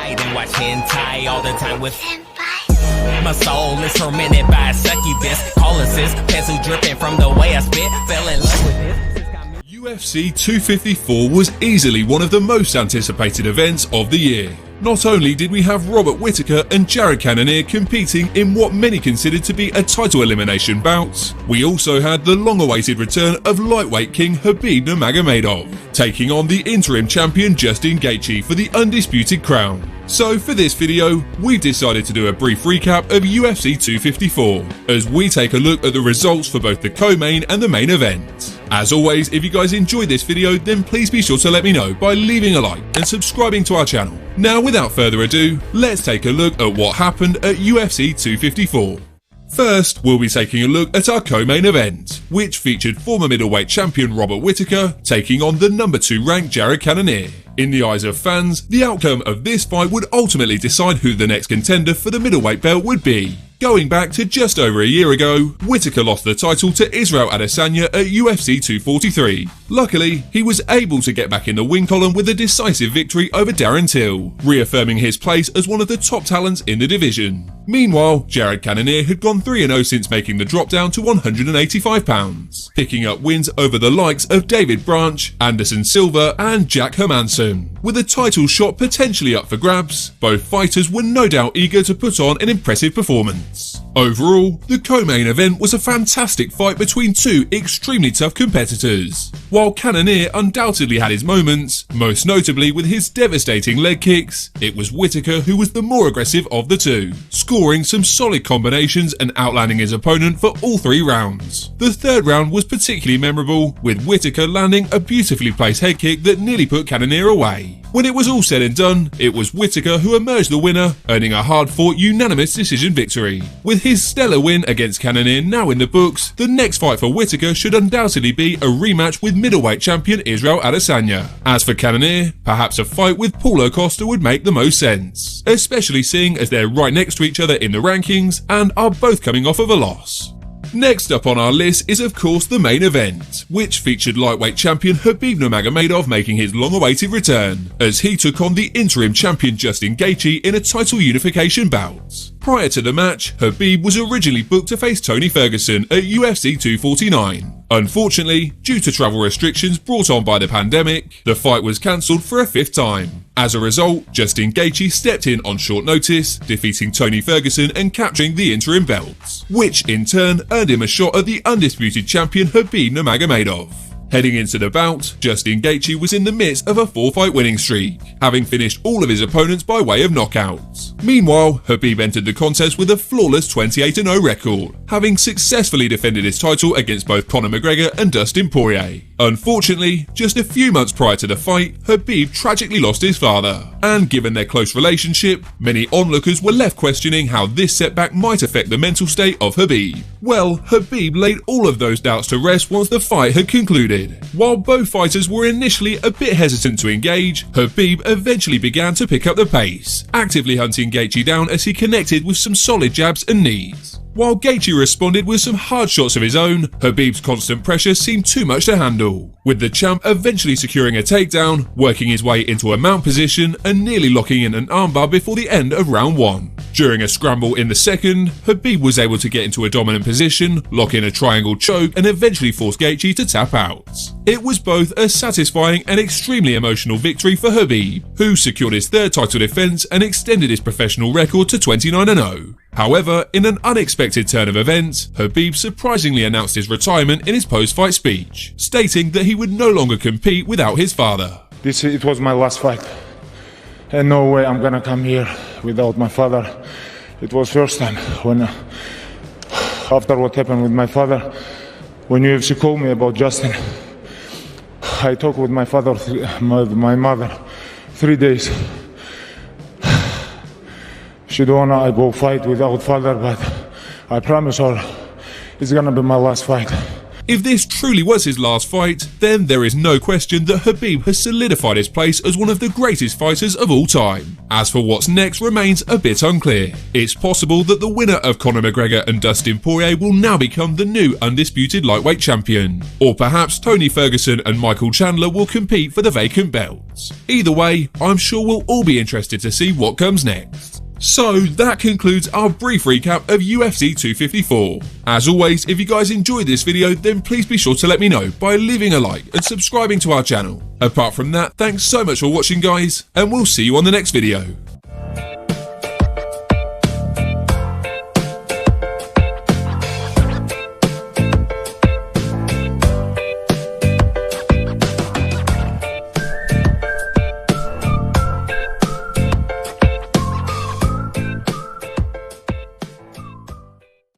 night and watch hentai all the time with my soul is tormented by a succubus. Calling sis, pencil dripping from the way I spit. Fell in love with this. UFC 254 was easily one of the most anticipated events of the year. Not only did we have Robert Whittaker and Jared Cannonier competing in what many considered to be a title elimination bout, we also had the long-awaited return of lightweight king Khabib Nurmagomedov, taking on the interim champion Justin Gaethje for the undisputed crown. So for this video, we've decided to do a brief recap of UFC 254, as we take a look at the results for both the co-main and the main event. As always, if you guys enjoyed this video, then please be sure to let me know by leaving a like and subscribing to our channel. Now without further ado, let's take a look at what happened at UFC 254. First, we'll be taking a look at our co-main event, which featured former middleweight champion Robert Whittaker taking on the number 2 ranked Jared Cannonier. In the eyes of fans, the outcome of this fight would ultimately decide who the next contender for the middleweight belt would be. Going back to just over a year ago, Whittaker lost the title to ₦𝗷𝗚𝗏 at UFC 243. Luckily, he was able to get back in the win column with a decisive victory over Darren Till, reaffirming his place as one of the top talents in the division. Meanwhile, Jared Cannonier had gone 3-0 since making the drop down to 185 pounds, picking up wins over the likes of David Branch, Anderson Silva and Jack Hermansson. With a title shot potentially up for grabs, both fighters were no doubt eager to put on an impressive performance. Overall, the co-main event was a fantastic fight between two extremely tough competitors. While Cannonier undoubtedly had his moments, most notably with his devastating leg kicks, it was Whittaker who was the more aggressive of the two, scoring some solid combinations and outlanding his opponent for all 3 rounds. The third round was particularly memorable, with Whittaker landing a beautifully placed head kick that nearly put Cannonier away. When it was all said and done, it was Whittaker who emerged the winner, earning a hard-fought unanimous decision victory. With his stellar win against Cannonier now in the books, the next fight for Whittaker should undoubtedly be a rematch with middleweight champion ₦𝗷𝗚𝗏. As for Cannonier, perhaps a fight with Paulo Costa would make the most sense, especially seeing as they're right next to each other in the rankings and are both coming off of a loss. Next up on our list is of course the main event, which featured lightweight champion Khabib Nurmagomedov making his long-awaited return, as he took on the interim champion Justin Gaethje in a title unification bout. Prior to the match, Khabib was originally booked to face Tony Ferguson at UFC 249. Unfortunately, due to travel restrictions brought on by the pandemic, the fight was cancelled for a 5th time. As a result, Justin Gaethje stepped in on short notice, defeating Tony Ferguson and capturing the interim belts, which in turn earned him a shot at the undisputed champion Khabib Nurmagomedov. Heading into the bout, Justin Gaethje was in the midst of a 4-fight winning streak, having finished all of his opponents by way of knockouts. Meanwhile, Khabib entered the contest with a flawless 28-0 record, having successfully defended his title against both Conor McGregor and Dustin Poirier. Unfortunately, just a few months prior to the fight, Khabib tragically lost his father, and given their close relationship, many onlookers were left questioning how this setback might affect the mental state of Khabib. Well, Khabib laid all of those doubts to rest once the fight had concluded. While both fighters were initially a bit hesitant to engage, Khabib eventually began to pick up the pace, actively hunting Gaethje down as he connected with some solid jabs and knees. While Gaethje responded with some hard shots of his own, Khabib's constant pressure seemed too much to handle, with the champ eventually securing a takedown, working his way into a mount position and nearly locking in an armbar before the end of round 1. During a scramble in the second, Khabib was able to get into a dominant position, lock in a triangle choke and eventually force Gaethje to tap out. It was both a satisfying and extremely emotional victory for Khabib, who secured his 3rd title defense and extended his professional record to 29-0. However, in an unexpected turn of events, Khabib surprisingly announced his retirement in his post-fight speech, stating that he would no longer compete without his father. It was my last fight, and no way I'm gonna come here without my father. It was first time when, after what happened with my father, when UFC called me about Justin, I talked with my father, my mother, 3 days. She don't wanna I go fight without father, but I promise her it's gonna be my last fight. If this truly was his last fight, then there is no question that Khabib has solidified his place as one of the greatest fighters of all time. As for what's next remains a bit unclear. It's possible that the winner of Conor McGregor and Dustin Poirier will now become the new undisputed lightweight champion. Or perhaps Tony Ferguson and Michael Chandler will compete for the vacant belts. Either way, I'm sure we'll all be interested to see what comes next. So that concludes our brief recap of UFC 254. As always, if you guys enjoyed this video, then please be sure to let me know by leaving a like and subscribing to our channel. Apart from that, thanks so much for watching guys, and we'll see you on the next video.